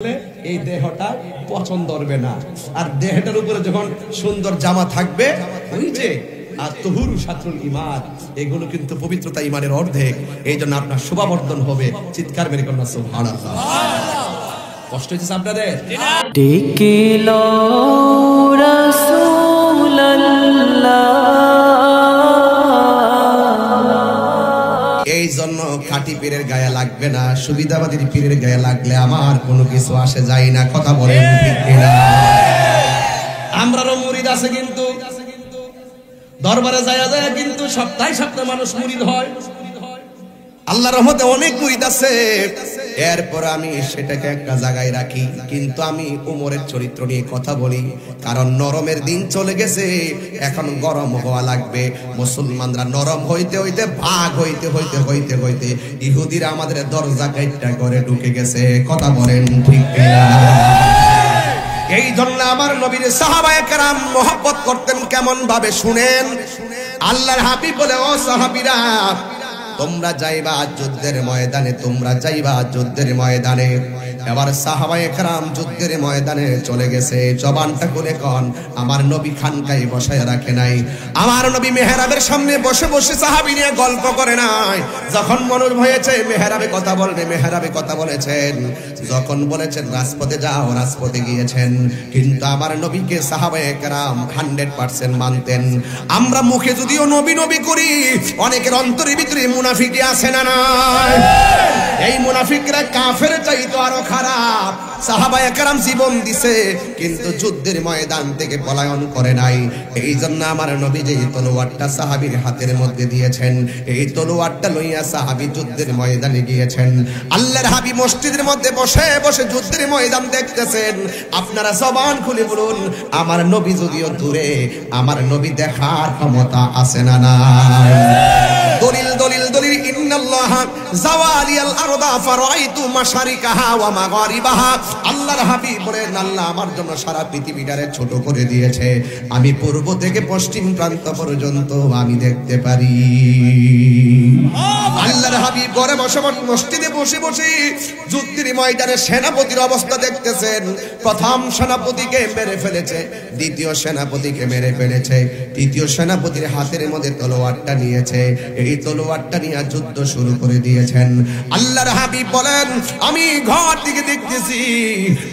এই দেহটা পছন্দ করবে না। আর দেহটার উপরে যখন সুন্দর জামা থাকবে, ওই যে আর তহুরু শাত্রুল ঈমান, এগুলো কিন্তু পবিত্রতা ঈমানের অর্ধেক। এই জন্য আপনার শোভাবর্ধন হবে। চিৎকার মেরে কন্যা সুবহানাল্লাহ। কষ্ট হয়েছে আপনাদের? ডেকেল রাসূলুল্লাহ। এই জন্য খাঁটি পীরের গায়ে লাগবে না, সুবিধাবাদীর পীরের গায়ে লাগলে আমার কোনো কিছু আসে যায় না। কথা বলেন ঠিক কিনা? আমরারও মুরিদ আছে, কিন্তু দরবারে যায় যায় কিন্তু সপ্তাহে সপ্তাহে মানুষ মুরিদ হয়। আল্লাহর রহমতে অনেক মুরিদ আছে। এরপর আমি সেটাকে একটা জায়গায় রাখি, কিন্তু আমি উমরের চরিত্র নিয়ে কথা বলি, কারণ নরমের দিন চলে গেছে, এখন গরম হওয়া লাগবে। মুসলমানরা নরম হইতে হইতে ভাগ হইতে হইতে হইতে হইতে ইহুদিরা আমাদের দরজা কাইটটা করে ঢুকে গেছে। কথা বলেন ঠিক কিনা? এই জন্য আমার নবীর সাহাবায়ে কেরাম মহব্বত করতেন কেমন ভাবে শুনেন। আল্লাহর হাবিব বলে, ও সাহাবীরা, তোমরা যাইবা যুদ্ধের ময়দানে, তোমরা যাইবা যুদ্ধের ময়দানে। এবার সাহাবায়ে কেরাম যুদ্ধের ময়দানে চলে গেছে। জবানটা খুলে কোন, আমার নবী খানকায় বসায় রাখে নাই, আমার নবী মেহরাবের সামনে বসে বসে সাহাবী নিয়ে গল্প করে নাই। যখন মনোর হয়েছে মেহরাবে কথা বলবে, মেহরাবে কথা বলেছেন। যখন বলেছেন রাজপথে যাও, রাজপথে গিয়েছেন। কিন্তু আমার নবীকে সাহাবায়ে কেরাম 100% মানতেন। আমরা মুখে যদিও নবী নবী করি, অনেকের অন্তরের ভিতরে মুনাফিকি আছে না নাই? এই মুনাফিকরা কাফের চাইতো আরো খারাপ। সাহাবায়ে কেরাম জীবন দিছে, কিন্তু যুদ্ধের ময়দান থেকে পলায়ন করে নাই। এই জন্য আমার নবী যে তলোয়ারটা সাহাবীর হাতের মধ্যে দিয়েছেন, এই তলোয়ারটা লইয়া সাহাবী যুদ্ধের ময়দানে গিয়েছেন। আল্লাহর হাবিব মসজিদের মধ্যে বসে বসে যুদ্ধের ময়দান দেখতেছেন। আপনারা জবান খুলে বলুন, আমার নবী যদিও দূরে, আমার নবী দেখার ক্ষমতা আছে না নাই? দলিল দলিল দলিল, ইন্নাল্লাহা জাওয়ালিয়াল আরদা ফারাইতু মাশারিকাহা ওয়া মাগারিবাহা। আল্লাহর হাবিব বলেন, আল্লাহ আমার জন্য সারা পৃথিবীটারে ছোট করে দিয়েছে, আমি পূর্ব থেকে পশ্চিম প্রান্ত পর্যন্ত আমি দেখতে পারি। আল্লাহর হাবিব ঘরে বসে মসজিদে বসে বসে যুদ্ধের ময়দানে সেনাপতির অবস্থা দেখতেছেন। প্রথম সেনাপতিকে মেরে ফেলেছে, দ্বিতীয় সেনাপতিকে মেরে ফেলেছে, তৃতীয় সেনাপতির হাতের মধ্যে তলোয়ারটা নিয়েছে। এই তলোয়ারটা নিয়ে যুদ্ধ শুরু করে দিয়েছেন। আল্লাহর হাবিব বলেন, আমি ঘর থেকে দেখতেছি,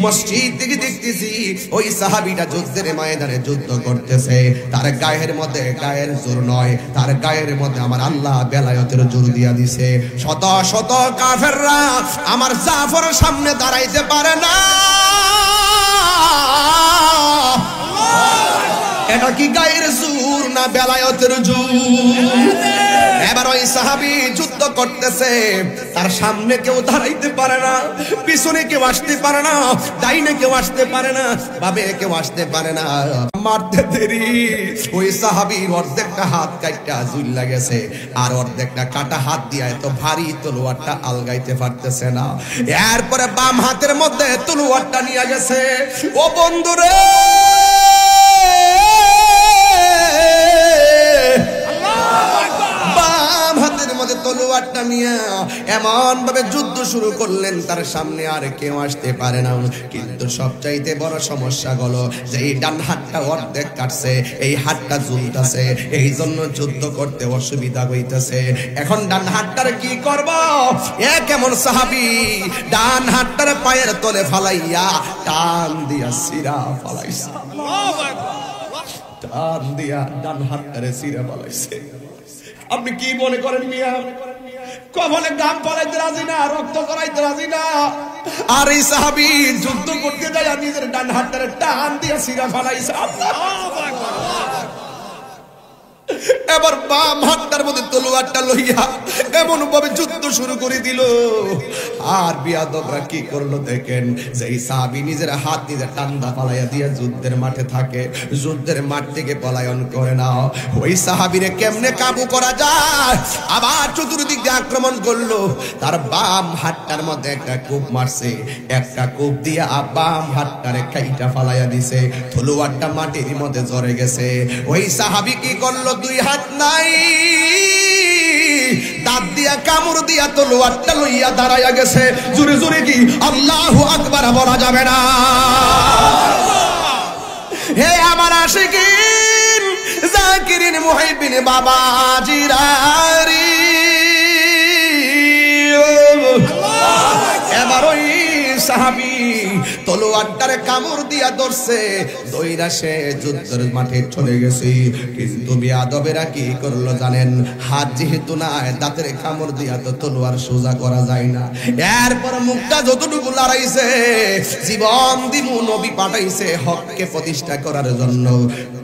মসজিদ থেকে দেখতেছি, ওই সাহাবীটা যুদ্ধের ময়দানে যুদ্ধ করতেছে। তার গায়ের মধ্যে গায়ের জোর নয়, তার গায়ের মধ্যে আমার আল্লাহ বেলায়েতের জোর দিয়া দিছে। শত শত কাফেররা আমার জাফরের সামনে দাঁড়াইতে পারে না। এটা কি গায়ের জোর না বেলায়েতের জোর? এবার ওই সাহাবী যুদ্ধ করতেছে, তার সামনে কেউ দাঁড়াইতে পারে না, পিছনে কেউ আসতে পারে না, ডাইনে কেউ আসতে পারে না, বামে কেউ আসতে পারে না। মারতে দেরি, ওই সাহাবীর অর্ধেকটা হাত কাটা ঝুইল্লা গেছে, আর অর্ধেকটা কাটা হাত দিয়ে এত ভারী তলোয়ারটা আলগাইতে পারতেছে না। এরপরে বাম হাতের মধ্যে তলোয়ারটা নিয়ে গেছে। ও বন্ধুরে, তলোয়ারটা নিয়ে এমন ভাবে যুদ্ধ শুরু করলেন, তার সামনে আর কেউ আসতে পারে না। কিন্তু সবচাইতে বড় সমস্যা হলো যে এই ডান হাতটা অর্ধেক কাটছে, এই হাতটা ঝুলতেছে, এই জন্য যুদ্ধ করতে অসুবিধা হইতেছে। এখন ডান হাতটার কি করব? কেমন সাহাবী ডান হাতটার পায়ের তলে ফালাইয়া টান দিয়া সিরা ফালাইছে। টান দিয়া ডান হাতটারে সিরা ফালাইছে। আপনি কি মনে করেন মিয়া? কবলে গাম পালাইতে রাজি না, রক্ত করাইতে রাজি না। আর এই সাহাবী যুদ্ধ করতে যায় নিজের ডান হাতটারে টান দিয়ে সিরা ফালাইছে। এবার বাম হাতটার মধ্যে তলোয়ারটা লইয়া এমন ভাবে যুদ্ধ শুরু করে দিল। আর বিয়াদবরা কি করলো দেখেন, যে এই সাহাবী নিজের হাত নিজের টান্দা ফালাইয়া দিয়ে যুদ্ধের মাঠে থাকে, যুদ্ধের মাঠ থেকে পলায়ন করে না। ওই সাহাবীরে কেমনে কাবু করা যায়? আবার চতুর্দিক দিয়ে আক্রমণ করলো। তার বাম হাতটার মধ্যে একটা কূপ মারছে, একটা কূপ দিয়ে বাম হাতটারে কাইটা ফালাইয়া দিছে। তলোয়ারটা মাটির মধ্যে জড়ে গেছে। ওই সাহাবী কি করলো? দুই হাত নাই, দাঁত দিয়া কামড় দিয়া তলোয়ারটা লইয়া দাঁড়াইয়া গেছে। জোরে জোরে কি আল্লাহু আকবার বলা যাবে না? হে আমার আশিকিন জাকিরিন মুহিবিন বাবাজিরা রে, এবার ওই সাহাবী তলোয়ারটারে কামড় দিয়া ধরছে, দইরা সে যুদ্ধের মাঠে চলে গেছে। কিন্তু বেয়াদবেরা কি করলো জানেন? হাত যেহেতু নাই, দাঁতের কামড় দিয়া তো তলোয়ার সোজা করা যায় না। এরপর মুখটা যতটুকু লড়াইছে, জীবন দিমু নবী পাঠাইছে হককে প্রতিষ্ঠা করার জন্য।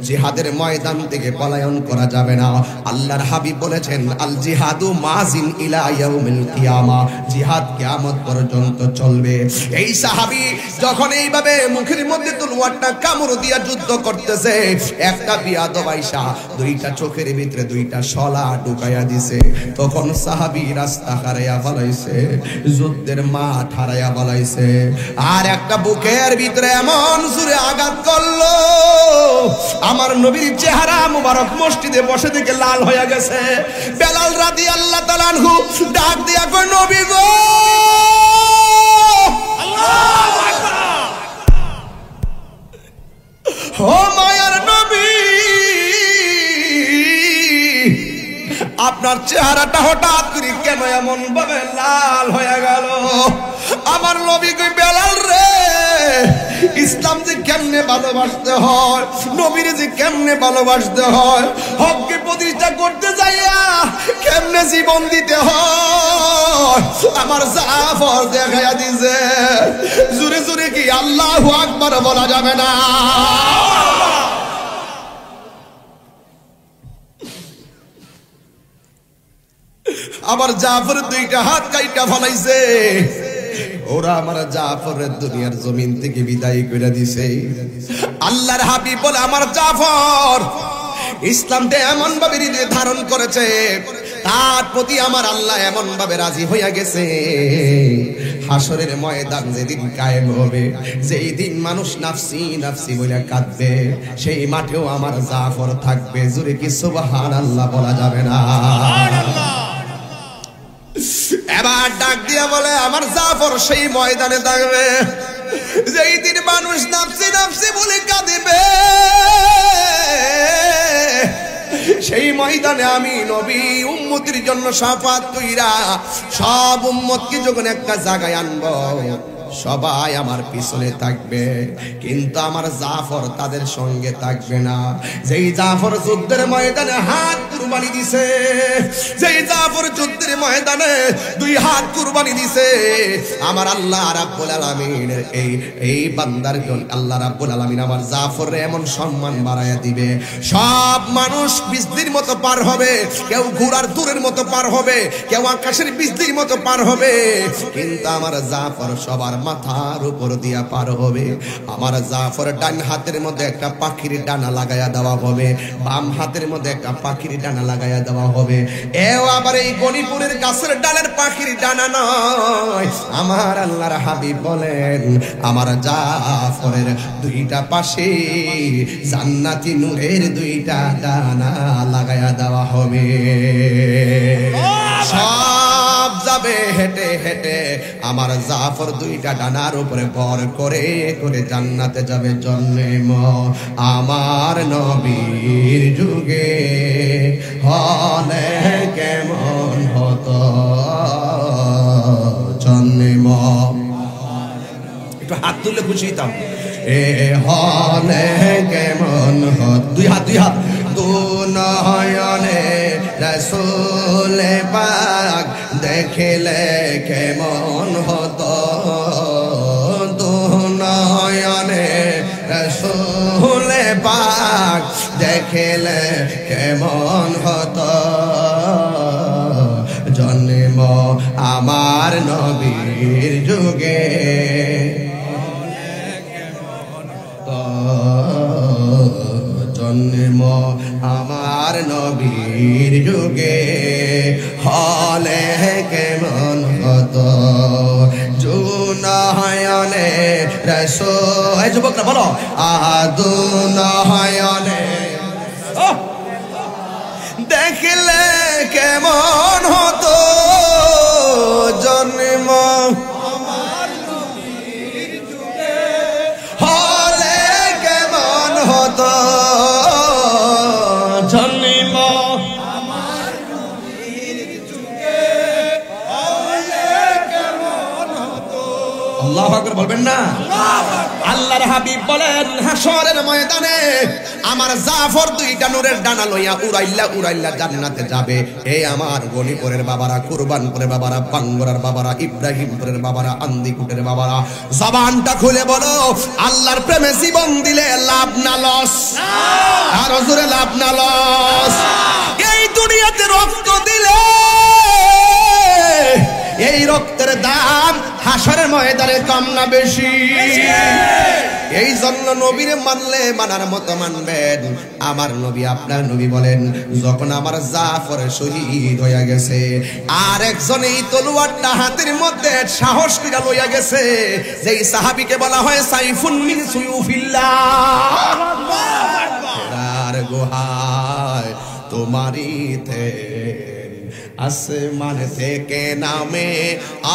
জিহাদের ময়দান থেকে পলায়ন করা যাবে না। আল্লাহর হাবিব বলেছেন, আল জিহাদু মাজিন ইলা ইয়াউমিল কিয়ামা, জিহাদ কিয়ামত পর্যন্ত চলবে। এই সাহাবী যখন এইভাবে মুখের মধ্যে তলোয়ারটা কামড় দিয়া যুদ্ধ করতেছে, একটা বিয়াদব আইসা দুইটা চোখের ভিতরে দুইটা শলা ঢুকাইয়া দিছে। তখন সাহাবী রাস্তা হারাইয়া ফলাইছে, যুদ্ধের মাঠ হারাইয়া ফলাইছে। আর একটা বুকের ভিতরে এমন জোরে আঘাত করলো, আমার নবীর চেহারা মুবারক মসজিদে বসে থেকে লাল হয়ে গেছে। বেলাল রাদিয়াল্লাহু তাআলা আনহু ডাক দিয়া কই, নবী গো, আল্লাহু আকবার, ও মায়ার নবী, আপনার চেহারাটা হঠাৎ করে কেন এমন ভাবে লাল হয়ে গেল? আমার নবী কই, বেলাল রে, ইসলাম যে কেমনে ভালোবাসতে হয়, নবীর যে কেমনে ভালোবাসতে হয়, হককে প্রতিষ্ঠা করতে যাইয়া কেমনে জীবন দিতে হয়, আমার জাফর দেখাইয়া দিছে। জোরে জোরে কি আল্লাহু আকবার বলা যাবে না? আমার জাফর দুইটা হাত কাইটা ফলাইছে। ওরা আমার জাফরের দুনিয়ার জমিন থেকে বিদায় করে দিছে। আল্লাহর হাবিব বলে, আমার জাফর ইসলামটা এমন ভাবে হৃদয়ে ধারণ করেছে, তার প্রতি আমার আল্লাহ এমন ভাবে রাজি হইয়া গেছে। হাসরের ময়দান যেদিন কায়েম হবে, যেই দিন মানুষ নাফসি নাফসি বলে কাঁদবে, সেই মাঠেও আমার জাফর থাকবে। জোরে কি সুবহানাল্লাহ বলা যাবে না? এবার ডাক দিয়া বলে, আমার জাফর সেই ময়দানে থাকবে যেই দিন মানুষ নাফসি নাফসি বলে কাঁদিবে। সেই ময়দানে আমি নবী উম্মতের জন্য শাফাত কইরা সব উম্মতকে যখন একটা জায়গায় আনবো, সবাই আমার পিছনে থাকবে, কিন্তু আমার জাফর তাদের সঙ্গে থাকবে না। যেই জাফর যুদ্ধের ময়দানে হাত কুরবানি দিছে, যেই জাফর যুদ্ধের ময়দানে দুই হাত কুরবানি দিছে, আমার আল্লাহ রাব্বুল আলামিন এই বান্দার জন্য আল্লাহ রাব্বুল আলামিন আমার জাফরে এমন সম্মান বাড়ায়া দিবে, সব মানুষ বিজলির মতো পার হবে, কেউ ঘোড়ার দূরের মতো পার হবে, কেউ আকাশের বিজলির মতো পার হবে, কিন্তু আমার জাফর সবার মাথার উপর দিয়া পার হবে। আমার জাফর ডান হাতের মধ্যে একটা পাখির ডানা লাগাইয়া দেওয়া হবে, বাম হাতের মধ্যে একটা পাখির ডানা লাগাইয়া দেওয়া হবে। এও আবার এই গনিপুরের গাছের ডালের পাখির ডানা নয়, আমার আল্লাহর হাবিব বলেন, আমার জাফরের দুইটা পাশে জান্নাতি নূরের দুইটা ডানা লাগাইয়া দেওয়া হবে। সব যাবে হেঁটে হেঁটে, আমার জাফর দুইটা ডানার উপরে ভর করে করে জান্নাতে যাবে। জন্ম আমার নবীর যুগে হলে কেমন হতো, জন্ম একটু হাত তুললে খুশি হইতাম। এ হলে কেমন হতো, দুই হাত দুই হাত, দু নয়নে রাসূল পাক দেখিলে কেমন হতো, দু নয়নে রাসূল পাক দেখিলে কেমন হতো, জন্ম আমার নবীর যুগে জন্ম আমার নবীর যুগে হলে কেমন হতো, জুনয়নে রাসূল, এই যুবকরা বলো, আদুনয়নে দেখলে কেমন কেমন হতো জন্ম হলে কেমন হতো জন্ম আল্লাহু আকবার বলবেন না? আল্লাহর হাবিব বলেন হাশরের ময়দানে আমার জাফর দুইটা নূরের ডানা লইয়া উড়াইল্লা উড়াইল্লা জান্নাতে যাবে। এই আমার গনিপুরের বাবারা, কুরবানপুরের বাবারা, বাঙ্গরার বাবারা, ইব্রাহিমপুরের বাবারা, আন্দিকুটের বাবারা, জবানটা খুলে বলো আল্লাহর প্রেমে জীবন দিলে লাভ না লস? আর জোরে লাভ না লস? এই দুনিয়াতে রক্ত দিলে এই রক্তের দাম হাশরের ময়দানে কম না বেশি? এই জন্য নবীরে মানলে মানার মতো মানবেন। আমার নবী আপনার নবী বলেন যখন আমার জাফর শহীদ হয়ে গেছে আর একজন এই তলোয়ারটা হাতের মধ্যে সাহস করে লইয়া গেছে, যেই সাহাবীকে বলা হয় সাইফুন মিন সুয়ুফিল্লাহ। হেরার গুহায় তোমারই আসমান থেকে নামে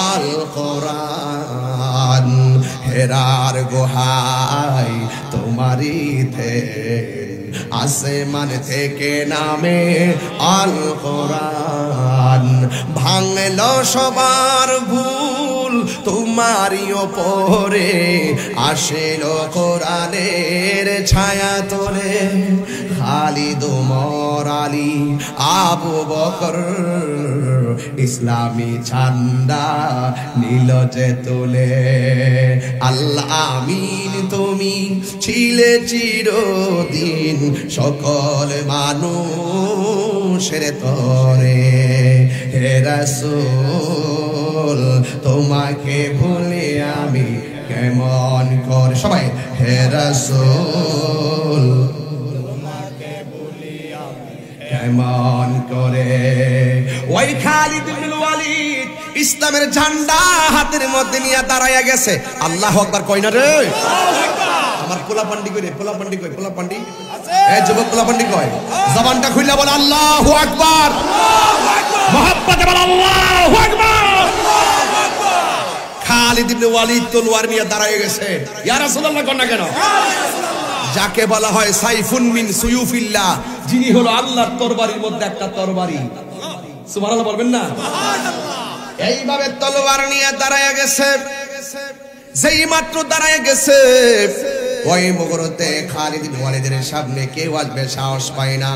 আল কোরআন, হেরার গুহায় তোমারই আসমান থেকে নামে আল কোরআন। ভাঙল সবার ভুল তোমারই ওপরে, আসেল কোরআনের ছায়া তোলে। খালিদ ওমর আলী আবু বকর ইসলামী ঝান্ডা নীল যে তোলে। আল্লাহ আমিন তুমি ছিলে চিরদিন সকল মানুষের তরে। হে রাসূল তোমাকে ভুলে আমি কেমন করে, সবাই হে রাসূল কেমন করে। ওই খালিদ ইবনে ওয়ালিদ ইসলামের ঝান্ডা হাতের মধ্যে নিয়ে দাঁড়ায়া গেছে। আল্লাহু আকবার কই না রে? আমার পোলা পান্ডি কই রে? পোলা পান্ডি কই? পোলা পান্ডি এই যুবক পোলা পান্ডি কই? জবানটা খুইলা বল আল্লাহু আকবার, আল্লাহু আকবার, মুহাব্বতে বল আল্লাহু আকবার, আল্লাহু আকবার। খালিদ ইবনে ওয়ালিদ তলোয়ার নিয়ে দাঁড়ায়া গেছে। ইয়া রাসূলুল্লাহ কোন না কেন? যাকে বলা হয় সাইফুন মিন সুয়ুফিল্লাহ, যিনি হলো আল্লাহর তরবারির মধ্যে একটা তরবারি। সুবহানাল্লাহ বলবেন না? এইভাবে তলোয়ার নিয়ে দাঁড়ায় গেছে। যেই মাত্র দাঁড়ায় গেছে ওই মুহূর্তে খালিদ ইবনে ওয়ালিদের সামনে কেউ আসবে সাহস পায় না।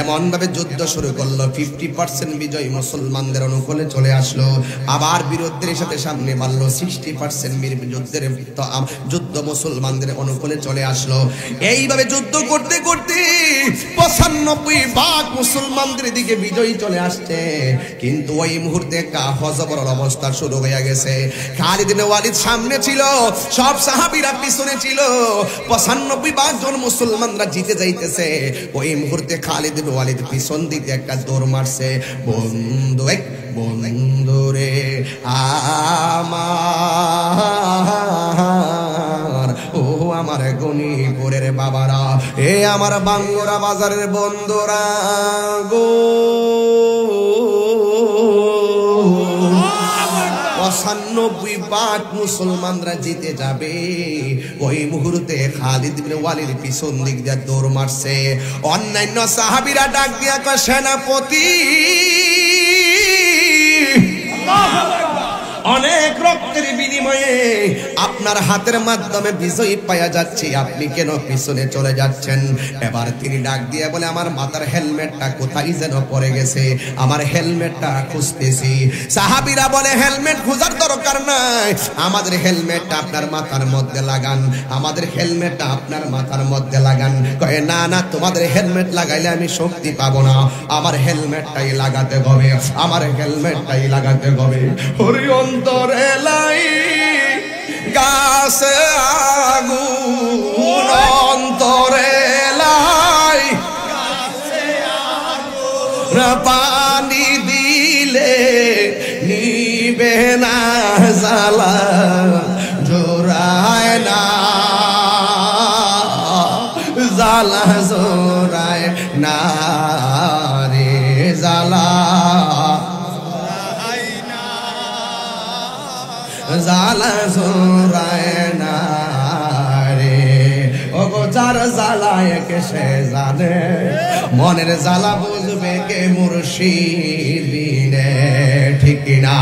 এমন ভাবে যুদ্ধ শুরু করলো 50% বিজয় মুসলমানদের অনুকূলে চলে আসলো, আবার বিরোধীদের সাথে সামনে মারলো 60% যুদ্ধের যুদ্ধ মুসলমানদের অনুকূলে চলে আসলো। এইভাবে যুদ্ধ করতে করতে 95% মুসলমানদের দিকে বিজয় চলে আসছে। কিন্তু ওই মুহূর্তে হযবরল অবস্থা শুরু হয়ে গেছে। খালিদ ইবনে ওয়ালিদ সামনে ছিল, সব সাহাবীরা পিছনে ছিল। 95% মুসলমানরা জিতে যাইতেছে। ওই মুহূর্তে খালিদ ইবনে ওয়ালিদ পিছন দিকে একটা দৌড় মারছে। বন্ধু এক বন্ধু রে আমার, ও আমার গনিপুরের বাবারা, এ আমার বাঙ্গুরা বাজারের বন্ধুরা গো, 95% মুসলমানরা জিতে যাবে। ওই মুহূর্তে খালিদ ইবনে ওয়ালিদ পিছন দিক দিয়ে দৌড় মারছে। অন্যান্য সাহাবীরা ডাক দিয়া কয় সেনাপতি অনেক রক্তের বিনিময়ে আপনার হাতের মাধ্যমে বিজয় পাওয়া যাচ্ছে, আপনি কেন পিছনে চলে যাচ্ছেন? এবার তিনি ডাক দিয়ে বলে আমার মাথার হেলমেটটা কোথায় যেন পড়ে গেছে, আমার হেলমেটটা খুঁজতেছি। সাহাবীরা বলে হেলমেট খোঁজার দরকার নাই, আমাদের হেলমেটটা আপনার মাথার মধ্যে লাগান, আমাদের হেলমেটটা আপনার মাথার মধ্যে লাগান। কয়ে না না, তোমাদের হেলমেট লাগাইলে আমি শক্তি পাবো না, আমার হেলমেটটাই লাগাতে হবে, আমার হেলমেটটাই লাগাতে হবে। হরি অন্তরে লাই গাছে আগুন, অন্তরে লাই পানি দিলে নিবে না জ্বালা, জোড়ায় না জ্বালা, জোড়ায় না রে জ্বালা। জ্বালা জোরায় না রে, ওগো যার জ্বালায় কে সে জানে, মনের জ্বালা বুঝবে কে মুর্শিদ বিনে, ঠিক কিনা?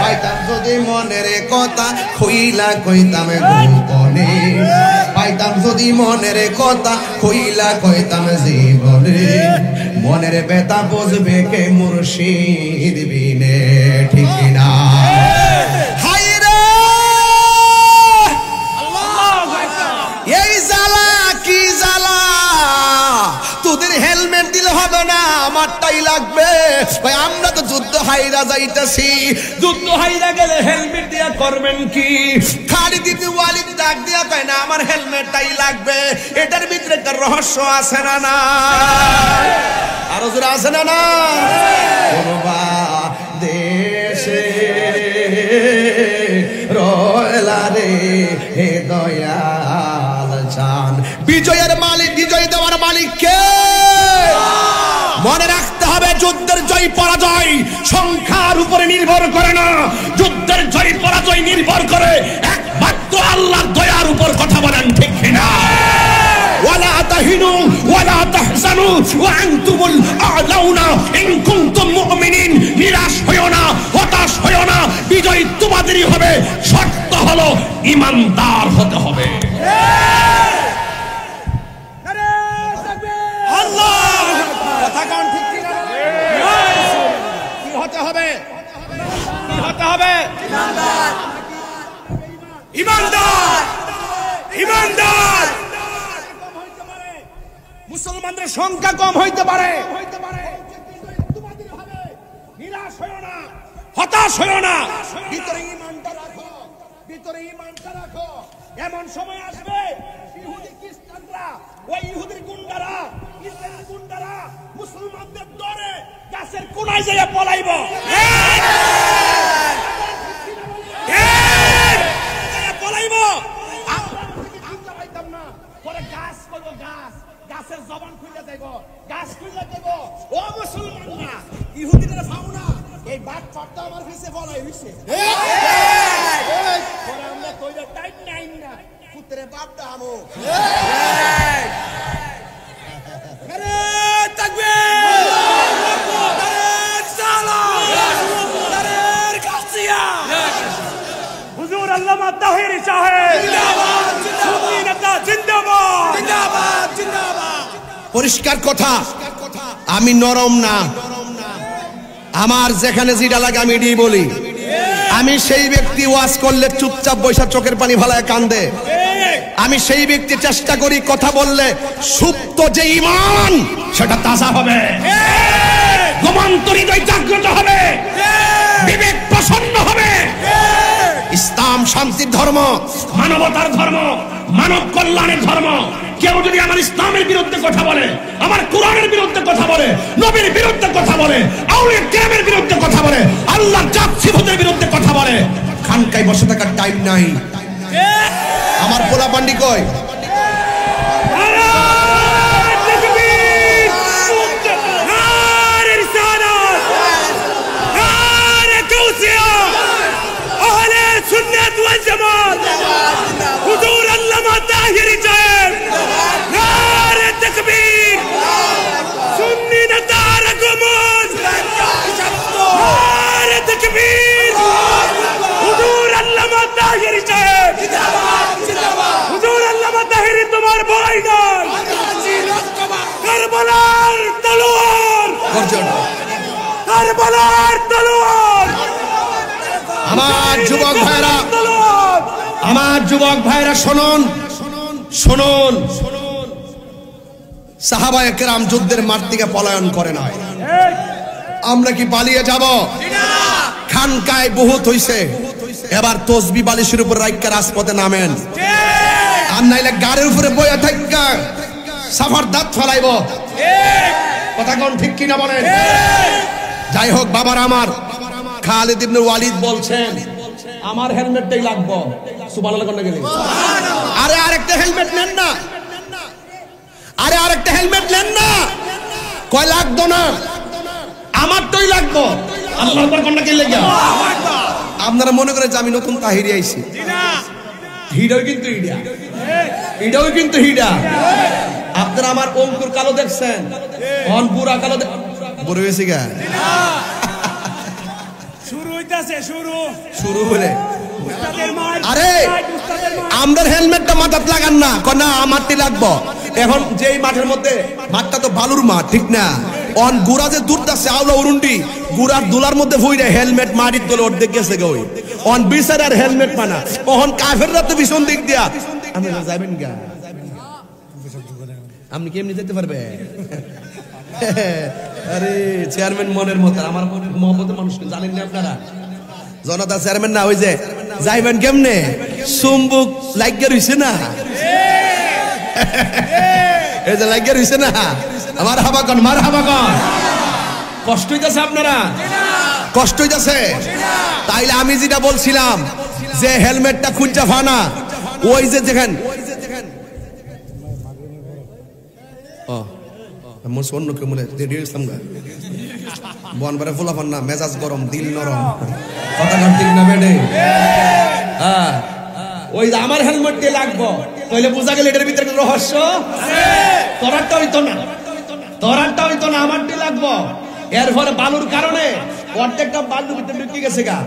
পাইতাম যদি মনের কথা খুইলা কইতাম গোপনে, পাইতাম যদি মনের কথা খুইলা কইতাম জীবনে, মনের ব্যথা বুঝবে কে মুর্শিদ বিনে, ঠিক কিনা? হায় রে এই জ্বালা কি জ্বালা, তোদের হেলমেট দিলে হবে না, আমারটাই লাগবে। ভাই আমরা তো যুদ্ধ হাইরা যাইতেছি, যুদ্ধ হাইরা গেলে হেলমেট দিয়া করবেন কি? খালিদ ইবনে ওয়ালিদ ডাক দিয়া কয় না আমার হেলমেটটাই লাগবে। এটার ভিতরে একটা রহস্য আছে না না? আরো জোরে আছে না না? কোনবা দেশে রয়লা রে হে দয়াল জান, বিজয়ের মালিক, বিজয় দেওয়ার মালিক কে? মনে রাখতে হবে যুদ্ধের জয় পরাজয় সংখ্যার উপরে নির্ভর করে না, যুদ্ধের জয় পরাজয় নির্ভর করে একমাত্র আল্লাহর দয়ার উপর। কথা বলেন ঠিক কিনা? ওয়ালা তাহিনু ওয়ালা তাহজানু ওয়া আনতুমুল আ'লাউনা ইন কুনতুম মুমিনিন। নিরাশ হয়ো না, হতাশ হয়ো না, বিজয় তোমাদেরই হবে। শর্ত হলো ঈমানদার হতে হবে। মুসলমানদের সংখ্যা কম হইতে পারে, নিরাশ হইও না, হতাশ হইও না, ভিতরে ঈমানটা রাখো, ভিতরে ঈমানটা রাখো। এমন সময় আসবে ইহুদি খ্রিস্টানরা, ওই ইহুদির গুন্ডারা, ইসরায়েলের গুন্ডারা মুসলমানদের ডরে গাছের কোনায় যাইয়া পলাইব। পলাইব আমরা চিন্তা পাইতাম না, পরে গাছ কইব, গাছ গাছের জবান খুলে দেব, গাছ খুলে দেব। ও মুসলমানরা, ইহুদিদের ফাও না, এই বাট ফাটটা আমার পিছে পলাই হইছে। পরে আমরা কইরা টাইম নাই না, পুত্রে বাপটা আমো। আরে তাকবীর, আরে সালাম, আরে কাসিয়া। হুজুর আল্লামা তাহিরি সাহেব জিন্দাবাদ, সুন্নি নেতা জিন্দাবাদ, জিন্দাবাদ, জিন্দাবাদ। পরিষ্কার কথা, আমি নরম না, আমার যেখানে যেটা লাগে আমি এটাই বলি। আমি সেই ব্যক্তি ওয়াজ করলে চুপচাপ বৈশা চোখের পানি ভালায় কান্দে। আমি সেই ব্যক্তি চেষ্টা করি কথা বললে সুপ্ত যে ঈমান সেটা তাজা হবে, ঘুমন্ত হৃদয় জাগ্রত হবে, বিবেক প্রসন্ন হবে। ইসলাম শান্তির ধর্ম, মানবতার ধর্ম, মানব কল্যাণের ধর্ম। কেউ যদি আমার ইসলামের বিরুদ্ধে কথা বলে, আমার কোরআনের বিরুদ্ধে কথা বলে, নবীর বিরুদ্ধে কথা বলে, আউলিয়া কেরামের বিরুদ্ধে কথা বলে, আল্লাহর জাত সিফাতের বিরুদ্ধে কথা বলে, খানকায় বসে থাকার টাইম নাই। আমার পোলা পান্ডি কই? হুজুর আল্লামা তাহিরি সাহেব, নারে তাকবীর, সুন্নি নেতার আগমন, নারে তাকবীর। হুজুর আল্লামা তাহিরি সাহেব জিন্দাবাদ, জিন্দাবাদ। হুজুর আল্লামা তাহিরি তোমার ভয় নাই, কারবালার তলোয়ার, কারবালার তলোয়ার। আমার যুবক ভাইরা, আমার যুবক ভাইরা শুনুন, শুনুন। সাহাবায়ে কেরাম যুদ্ধের মাঠ থেকে পলায়ন করে না। আমরা কি পালিয়ে যাব? খানকায় বহুত হইছে, এবার তসবি বালিশের উপর রাইখা রাজপথে নামেন, আর নাইলে গাড়ির উপরে বইয়া থাকা সাফার দাঁত ফলাইব। কথা কোন ঠিক কিনা বলেন? যাই হোক বাবার, আমার খালিদ ইবনে ওয়ালিদ বলছেন আমার হেলমেটটাই লাগবে। সুবহানাল্লাহ কোন গেলে? আরে আরেকটা হেলমেট নেন না, আরে আরেকটা হেলমেট নেন না। কয় লাগতো না, আমারটাই লাগবে। আল্লাহর পর কোনটা গেলে? আপনারা মনে করেন যে আমি নতুন তাহিরি আইছি, হিডাও কিন্তু হিডা, হিডাও কিন্তু হিডা। আপনারা আমার অঙ্কুর কালো দেখছেন, অন বুড়া কালো বড় হয়েছে গা, শুরু হইতাছে, শুরু হলে আরে আমাদের হেলমেটটা মাথাতে লাগান না, না আমারটি লাগবো। এখন যেই মাঠের মধ্যে, মাঠটা তো বালুর মাঠ ঠিক না, অন গুড়া যে দূর আছে আওলা উরুন্ডি, গুড়ার দুলার মধ্যে ভুইরে হেলমেট মাটির দলে অর্ধেক গেছে গই, অন বিচার আর হেলমেট মানা, অহন কাফেররা তো ভীষণ দিক দিয়া। আপনি যাবেন গা, আপনি কেমনি যেতে পারবে? আরে চেয়ারম্যান মনের মতো, আমার মহব্বতের মানুষকে জানেন না আপনারা, জনতা চেয়ারম্যান না, ওই যে যাইবেন কেমনে, চুম্বুক লাগিয়ে রইছে না, এই যে লাগিয়ে রইছে না, আমার হাবাগন মার হাবাগন, কষ্ট হইতেছে আপনারা, কষ্ট হইতেছে। তাইলে আমি যেটা বলছিলাম যে হেলমেটটা খুঁজা ফানা, ওই যে দেখেন অন্য কেউ মনে বনবারে ফোলাফান না, মেজাজ গরম, দিল নরম, কথা ঠিক না বেডে। হ্যাঁ, ওই আমার হেলমেট দিয়ে লাগবো, তাহলে বোঝা গেল এটার ভিতরে রহস্য। তোরারটা হইতো না, তোরারটা হইতো না, আমার দিয়ে লাগবো। এর ফলে বালুর কারণে অর্ধেকটা বালুর ভিতরে ঢুকে গেছে গা।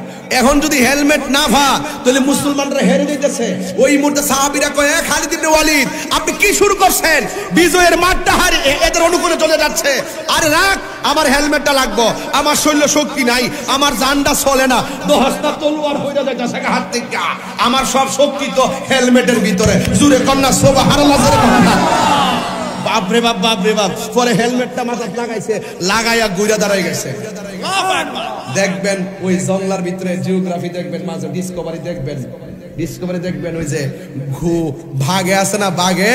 এখন যদি হেলমেট না ভা, তাহলে মুসলমানরা হেরে দিতেছে। ওই মুহূর্তে সাহাবীরা কয়, খালিদ ইবনে ওয়ালিদ আপনি কি শুরু করছেন? বিজয়ের মাঠটা হারে এদের অনুকূলে চলে যাচ্ছে। আরে রাখ, আমার হেলমেটটা লাগবো, আমার শরীরে শক্তি নাই, আমার জানটা চলে না, দহস্তা তলোয়ার হইয়া যাইতাছে হাত থেকে, আমার সব শক্তি তো হেলমেটের ভিতরে। জুরে কন্যা সুবহানাল্লাহ, জুরে কন্যা বাপরে বাপ, বাপরে বাপ। পরে হেলমেটটা মাথায় লাগাইছে, লাগাইয়া গুইরা দাঁড়াই গেছে। দেখবেন ওই জঙ্গলার ভিতরে জিওগ্রাফি দেখবেন, মাঝে ডিসকভারি দেখবেন, ডিসকভারি দেখবেন ওই যে ভাগে আছে না, বাঘে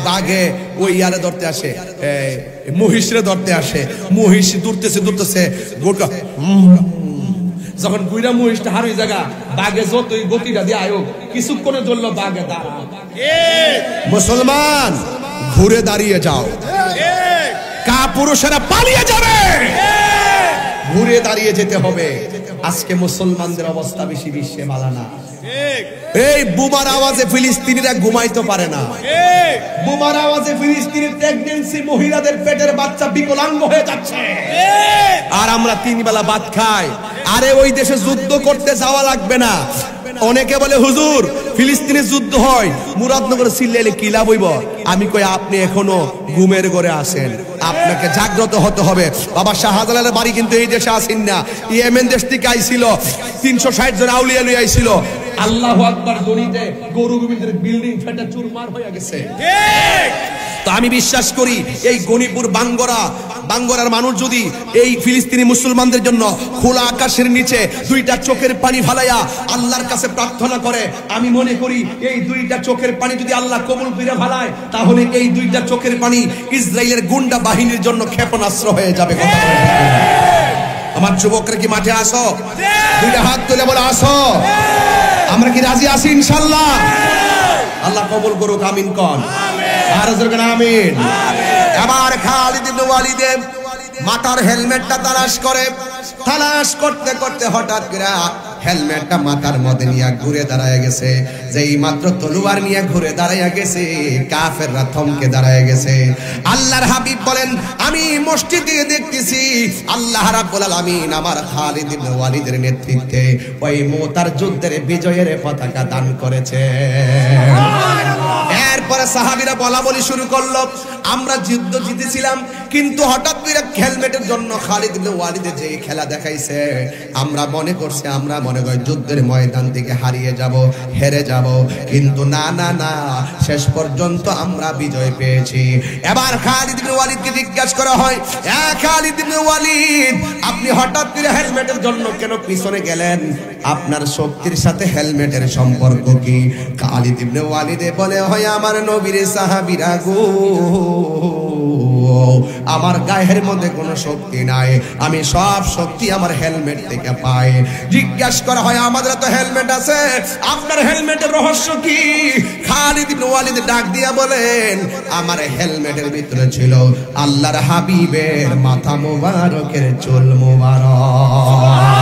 বাঘে ওই ইয়ারে ধরতে আসে, মহিষরে ধরতে আসে, মহিষ দূরতেছে গোটা, যখন গুইরা মহিষটা হারুই জায়গা, বাঘে যতই গতিটা দিয়ে আয়োগ কিছুক্ষণে জ্বললো, বাঘে দাঁড়া। মুসলমান ঘুরে দাঁড়িয়ে যাও, কাপুরুষেরা পালিয়ে যাবে, ঘুরে দাঁড়িয়ে যেতে হবে। আজকে মুসলমানদের অবস্থা বেশি বিশ্বে ভালো না। এই বোমার আওয়াজে ফিলিস্তিনিরা ঘুমাইতে পারে না, বোমার আওয়াজে ফিলিস্তিনের প্রেগন্যান্সি মহিলাদের পেটের বাচ্চা বিকলাঙ্গ হয়ে যাচ্ছে, আর আমরা 3 বেলা ভাত খাই। আরে ওই দেশে যুদ্ধ করতে যাওয়া লাগবে না। অনেকে বলে হুজুর ফিলিস্তিনে যুদ্ধ হয়, মুরাদনগর সিল্লাইলে কি লাভ হইব? আমি কই আপনি এখনো ঘুমের ঘরে আছেন, আপনাকে জাগ্রত হতে হবে। বাবা শাহজালালের বাড়ি কিন্তু এই দেশে আসেন না, ইয়েমেন দেশ থেকে আইছিল, 360 জন আউলিয়া লই আইছিল। আল্লাহু আকবার ধ্বনিতে গরু গোবিন্দের বিল্ডিং ফেটে চুরমার হয়ে গেছে। তো আমি বিশ্বাস করি এই গণিপুর বাঙ্গরার মানুষ যদি এই ফিলিস্তিনি মুসলমানদের জন্য খোলা আকাশের নিচে 2টা চোখের পানি ফালাইয়া আল্লাহর কাছে প্রার্থনা করে, আমি মনে করি এই 2টা চোখের পানি যদি আল্লাহ কবুল করে ফেলায়, তাহলে এই 2টা চোখের পানি ইসরায়েলের গুন্ডা বাহিনীর জন্য ক্ষেপণাস্ত্র হয়ে যাবে। আমার যুবকরা কি মাঠে আসো? 2টা হাত তুলে বলে আসো। আমরা কি রাজি আছি ইনশাআল্লাহ? আল্লাহ কবুল করুক, আমিন কোন, আর জোরে আমিন। এবার খালিদ ইবনে ওয়ালিদ মাথার হেলমেটটা তালাশ করতে করতে হঠাৎ করে হেলমেটটা মাথার মধ্যে নিয়ে ঘুরে দাঁড়ায় গেছে। যেই মাত্র তলোয়ার নিয়ে ঘুরে দাঁড়ায় গেছে, কাফেররা থমকে দাঁড়ায় গেছে। আল্লাহর হাবিব বলেন, আমি মসজিদে দেখতেছি আল্লাহ রাব্বুল আলামিন আমার খালিদ ইবনে ওয়ালিদের নেতৃত্বে ওই মুতার যুদ্ধের বিজয়ের পতাকা দান করেছে। এরপরে সাহাবীরা বলাবলি শুরু করলো, আমরা যুদ্ধ জিতেছিলাম, কিন্তু হঠাৎ করে হেলমেটের জন্য খালিদ ইবনে ওয়ালিদের যে খেলা দেখাইছে, আমরা মনে করছি, আমরা মনে করি যুদ্ধের ময়দান থেকে হারিয়ে যাব, হেরে যাব, কিন্তু না না না, শেষ পর্যন্ত আমরা বিজয় পেয়েছি। এবার খালিদ ইবনে ওয়ালিদকে জিজ্ঞাসা করা হয়, খালিদ ইবনে ওয়ালিদ আপনি হঠাৎ করে হেলমেটের জন্য কেন পিছনে গেলেন? আপনার শক্তির সাথে হেলমেটের সম্পর্ক কি? খালিদ ইবনে ওয়ালিদ বলে, হয় আমার নবীর সাহাবীরা গো, আমার গায়ের মধ্যে কোনো শক্তি নাই, আমি সব শক্তি আমার হেলমেট থেকে পাই। জিজ্ঞাসা করা হয়, আমাদের তো হেলমেট আছে, আপনার হেলমেটের রহস্য কি? খালিদ ইবনে ওয়ালিদ ডাক দিয়া বলেন, আমার হেলমেটের ভিতরে ছিল আল্লাহর হাবিবের মাথা মোবারকের চুল মোবারক।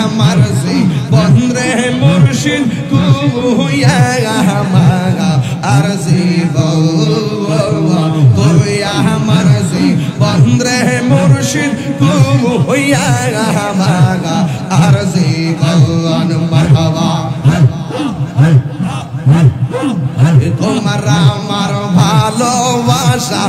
আমার জীবনরে মুর্শিদ তুইয়া আমার জীবন তুইয়া আমার জীবনরে মুর্শিদ তুইয়া আমার জীবন মারহাবা তোমার আমার ভালোবাসা